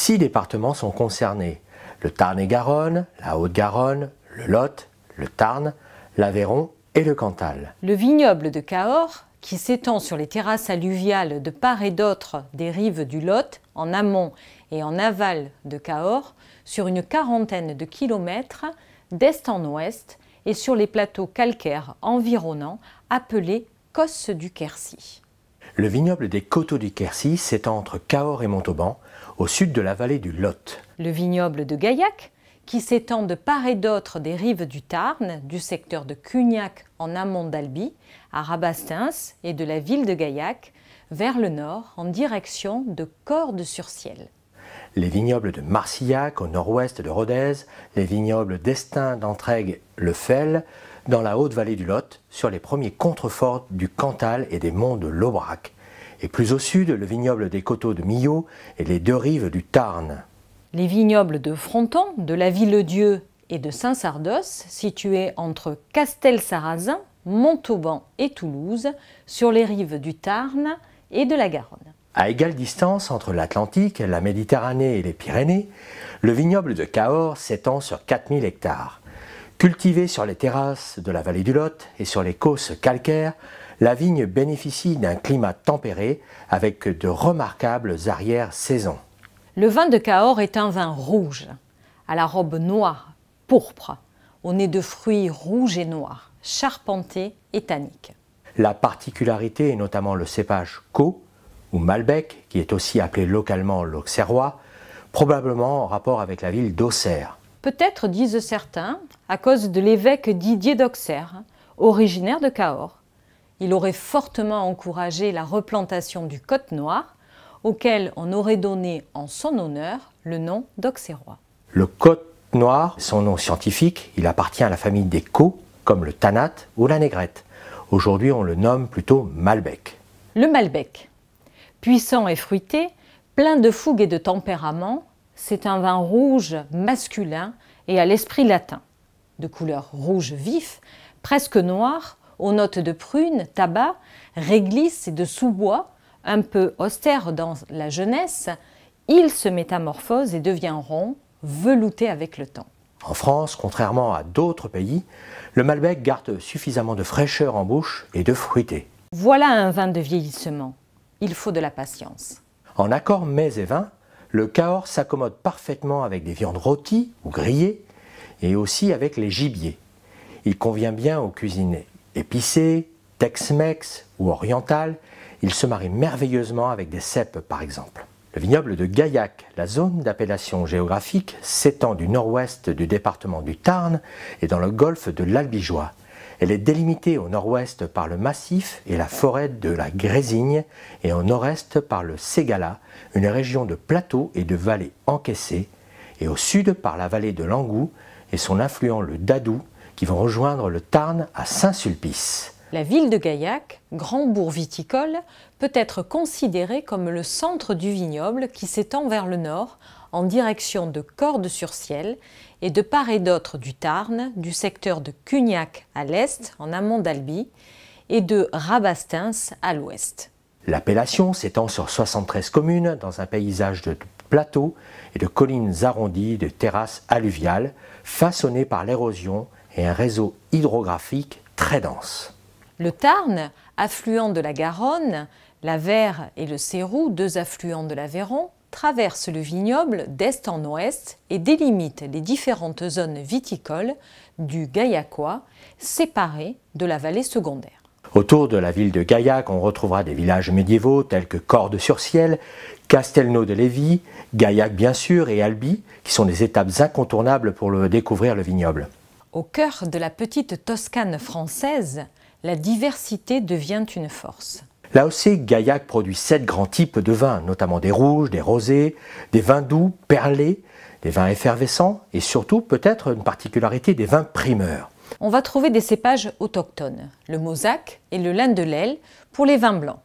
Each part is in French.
6 départements sont concernés: le Tarn-et-Garonne, la Haute-Garonne, le Lot, le Tarn, l'Aveyron et le Cantal. Le vignoble de Cahors, qui s'étend sur les terrasses alluviales de part et d'autre des rives du Lot, en amont et en aval de Cahors, sur une quarantaine de kilomètres d'est en ouest et sur les plateaux calcaires environnants appelés Cosses du Quercy. Le vignoble des Coteaux du Quercy s'étend entre Cahors et Montauban, au sud de la vallée du Lot. Le vignoble de Gaillac, qui s'étend de part et d'autre des rives du Tarn, du secteur de Cugnac en amont d'Albi, à Rabastens et de la ville de Gaillac, vers le nord en direction de Cordes-sur-Ciel. Les vignobles de Marcillac au nord-ouest de Rodez, les vignobles d'Estaing, d'Entraigues, le Fel, dans la haute vallée du Lot, sur les premiers contreforts du Cantal et des monts de l'Aubrac. Et plus au sud, le vignoble des Coteaux de Millau et les 2 rives du Tarn. Les vignobles de Fronton, de la Villedieu et de Saint-Sardos, situés entre Castelsarrasin, Montauban et Toulouse, sur les rives du Tarn et de la Garonne. À égale distance entre l'Atlantique, la Méditerranée et les Pyrénées, le vignoble de Cahors s'étend sur 4000 hectares. Cultivé sur les terrasses de la vallée du Lot et sur les causses calcaires, la vigne bénéficie d'un climat tempéré avec de remarquables arrière-saisons. Le vin de Cahors est un vin rouge, à la robe noire, pourpre, au nez de fruits rouges et noirs, charpenté et tannique. La particularité est notamment le cépage Caux ou Malbec, qui est aussi appelé localement l'Auxerrois, probablement en rapport avec la ville d'Auxerre. Peut-être, disent certains, à cause de l'évêque Didier d'Auxerre, originaire de Cahors. Il aurait fortement encouragé la replantation du Côte Noir, auquel on aurait donné en son honneur le nom d'Auxerrois. Le Côte Noir, son nom scientifique, il appartient à la famille des Caux, comme le Tanat ou la Négrette. Aujourd'hui, on le nomme plutôt Malbec. Le Malbec, puissant et fruité, plein de fougue et de tempérament, c'est un vin rouge masculin et à l'esprit latin, de couleur rouge vif, presque noir, aux notes de prune, tabac, réglisse et de sous-bois, un peu austère dans la jeunesse, il se métamorphose et devient rond, velouté avec le temps. En France, contrairement à d'autres pays, le Malbec garde suffisamment de fraîcheur en bouche et de fruité. Voilà un vin de vieillissement. Il faut de la patience. En accord mets et vins, le Cahors s'accommode parfaitement avec des viandes rôties ou grillées et aussi avec les gibiers. Il convient bien aux cuisines épicées, Tex-Mex ou orientales. Il se marie merveilleusement avec des cèpes par exemple. Le vignoble de Gaillac, la zone d'appellation géographique, s'étend du nord-ouest du département du Tarn et dans le golfe de l'Albigeois. Elle est délimitée au nord-ouest par le massif et la forêt de la Grésigne et au nord-est par le Ségala, une région de plateaux et de vallées encaissées, et au sud par la vallée de l'Angout et son affluent le Dadou qui vont rejoindre le Tarn à Saint-Sulpice. La ville de Gaillac, grand bourg viticole, peut être considérée comme le centre du vignoble qui s'étend vers le nord en direction de Cordes-sur-Ciel et de part et d'autre du Tarn, du secteur de Cugnac à l'est, en amont d'Albi, et de Rabastens à l'ouest. L'appellation s'étend sur 73 communes dans un paysage de plateaux et de collines arrondies de terrasses alluviales façonnées par l'érosion et un réseau hydrographique très dense. Le Tarn, affluent de la Garonne, la Vère et le Céroux, 2 affluents de l'Aveyron, traverse le vignoble d'est en ouest et délimite les différentes zones viticoles du Gaillacois, séparées de la vallée secondaire. Autour de la ville de Gaillac, on retrouvera des villages médiévaux tels que Cordes-sur-Ciel, Castelnau-de-Lévis, Gaillac bien sûr et Albi, qui sont des étapes incontournables pour découvrir le vignoble. Au cœur de la petite Toscane française, la diversité devient une force. Là aussi, Gaillac produit 7 grands types de vins, notamment des rouges, des rosés, des vins doux, perlés, des vins effervescents et surtout peut-être une particularité des vins primeurs. On va trouver des cépages autochtones, le Mauzac et le Lin de l'Aile pour les vins blancs,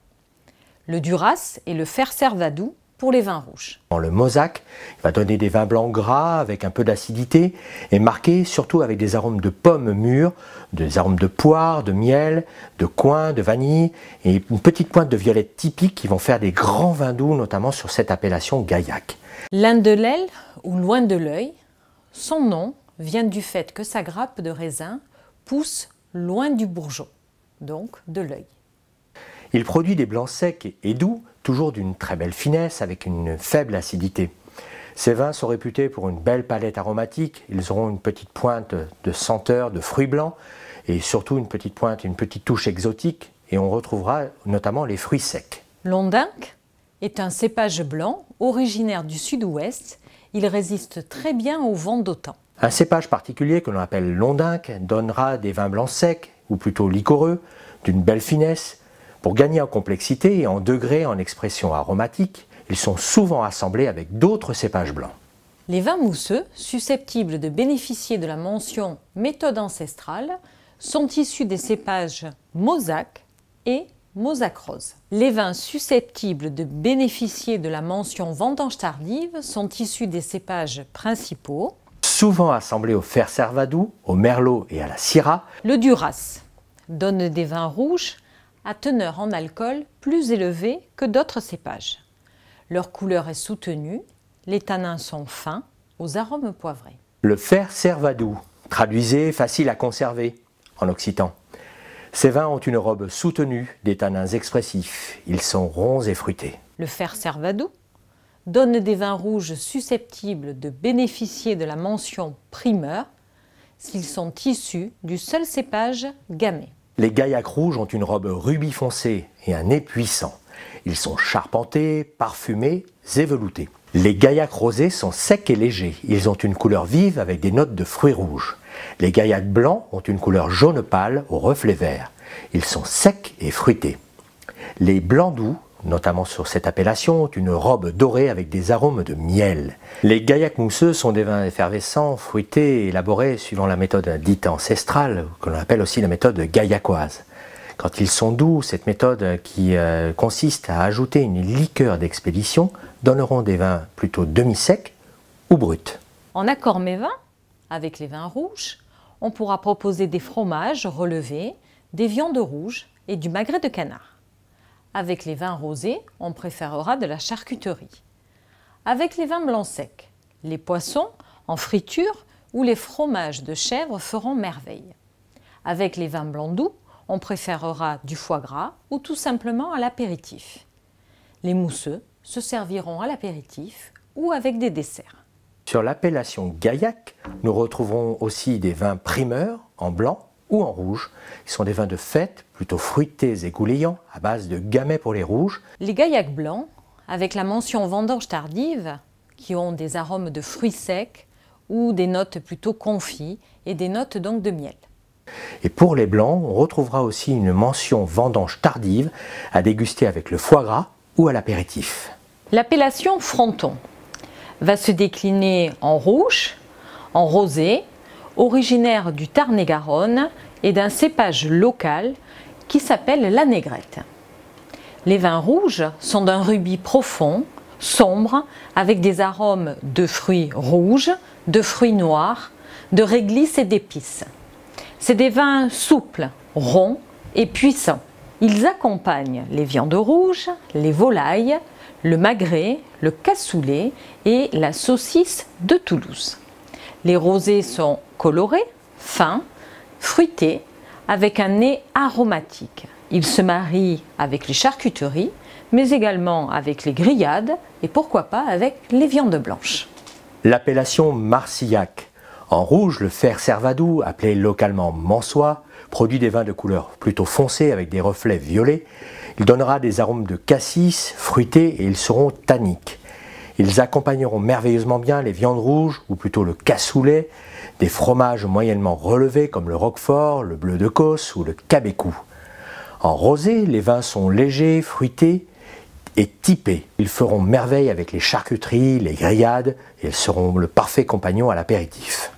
le Duras et le Ferservadou pour les vins rouges. Le Mauzac va donner des vins blancs gras avec un peu d'acidité et marqués surtout avec des arômes de pommes mûres, des arômes de poire, de miel, de coing, de vanille et une petite pointe de violette typique qui vont faire des grands vins doux, notamment sur cette appellation Gaillac. L'Ain de l'Aile ou loin de l'œil, son nom vient du fait que sa grappe de raisin pousse loin du bourgeon, donc de l'œil. Il produit des blancs secs et doux, toujours d'une très belle finesse avec une faible acidité. Ces vins sont réputés pour une belle palette aromatique, ils auront une petite pointe de senteur, de fruits blancs et surtout une petite pointe, une petite touche exotique et on retrouvera notamment les fruits secs. Londinc est un cépage blanc originaire du sud-ouest, il résiste très bien au vent d'automne. Un cépage particulier que l'on appelle Londinc donnera des vins blancs secs ou plutôt liquoreux, d'une belle finesse. Pour gagner en complexité et en degré en expression aromatique, ils sont souvent assemblés avec d'autres cépages blancs. Les vins mousseux, susceptibles de bénéficier de la mention méthode ancestrale, sont issus des cépages Mauzac et Mauzac rose. Les vins susceptibles de bénéficier de la mention vendange tardive sont issus des cépages principaux, souvent assemblés au fer servadou, au merlot et à la syrah. Le Duras donne des vins rouges à teneur en alcool plus élevée que d'autres cépages. Leur couleur est soutenue, les tanins sont fins, aux arômes poivrés. Le fer servadou, traduisez facile à conserver en occitan. Ces vins ont une robe soutenue, des tanins expressifs, ils sont ronds et fruités. Le fer servadou donne des vins rouges susceptibles de bénéficier de la mention primeur s'ils sont issus du seul cépage gamay. Les Gaillac rouges ont une robe rubis foncé et un nez puissant. Ils sont charpentés, parfumés et veloutés. Les Gaillac rosés sont secs et légers. Ils ont une couleur vive avec des notes de fruits rouges. Les Gaillac blancs ont une couleur jaune pâle au reflet vert. Ils sont secs et fruités. Les blancs doux, notamment sur cette appellation, ont une robe dorée avec des arômes de miel. Les Gaillac mousseux sont des vins effervescents, fruités, élaborés suivant la méthode dite ancestrale, que l'on appelle aussi la méthode gaillacoise. Quand ils sont doux, cette méthode qui consiste à ajouter une liqueur d'expédition donneront des vins plutôt demi-secs ou bruts. En accord mets-vins, avec les vins rouges, on pourra proposer des fromages relevés, des viandes rouges et du magret de canard. Avec les vins rosés, on préférera de la charcuterie. Avec les vins blancs secs, les poissons en friture ou les fromages de chèvre feront merveille. Avec les vins blancs doux, on préférera du foie gras ou tout simplement à l'apéritif. Les mousseux se serviront à l'apéritif ou avec des desserts. Sur l'appellation Gaillac, nous retrouverons aussi des vins primeurs en blanc ou en rouge, qui sont des vins de fête, plutôt fruités et goulayants, à base de gamay pour les rouges. Les Gaillac blancs, avec la mention vendange tardive, qui ont des arômes de fruits secs ou des notes plutôt confits et des notes donc de miel. Et pour les blancs, on retrouvera aussi une mention vendange tardive à déguster avec le foie gras ou à l'apéritif. L'appellation Fronton va se décliner en rouge, en rosé, originaire du Tarn-et-Garonne et d'un cépage local qui s'appelle la négrette. Les vins rouges sont d'un rubis profond, sombre, avec des arômes de fruits rouges, de fruits noirs, de réglisse et d'épices. C'est des vins souples, ronds et puissants. Ils accompagnent les viandes rouges, les volailles, le magret, le cassoulet et la saucisse de Toulouse. Les rosés sont colorés, fins, fruités, avec un nez aromatique. Ils se marient avec les charcuteries, mais également avec les grillades et pourquoi pas avec les viandes blanches. L'appellation Marcillac. En rouge, le fer servadou, appelé localement mansois, produit des vins de couleur plutôt foncée avec des reflets violets. Il donnera des arômes de cassis, fruités et ils seront tanniques. Ils accompagneront merveilleusement bien les viandes rouges, ou plutôt le cassoulet, des fromages moyennement relevés comme le roquefort, le bleu de Causse ou le cabécou. En rosé, les vins sont légers, fruités et typés. Ils feront merveille avec les charcuteries, les grillades et ils seront le parfait compagnon à l'apéritif.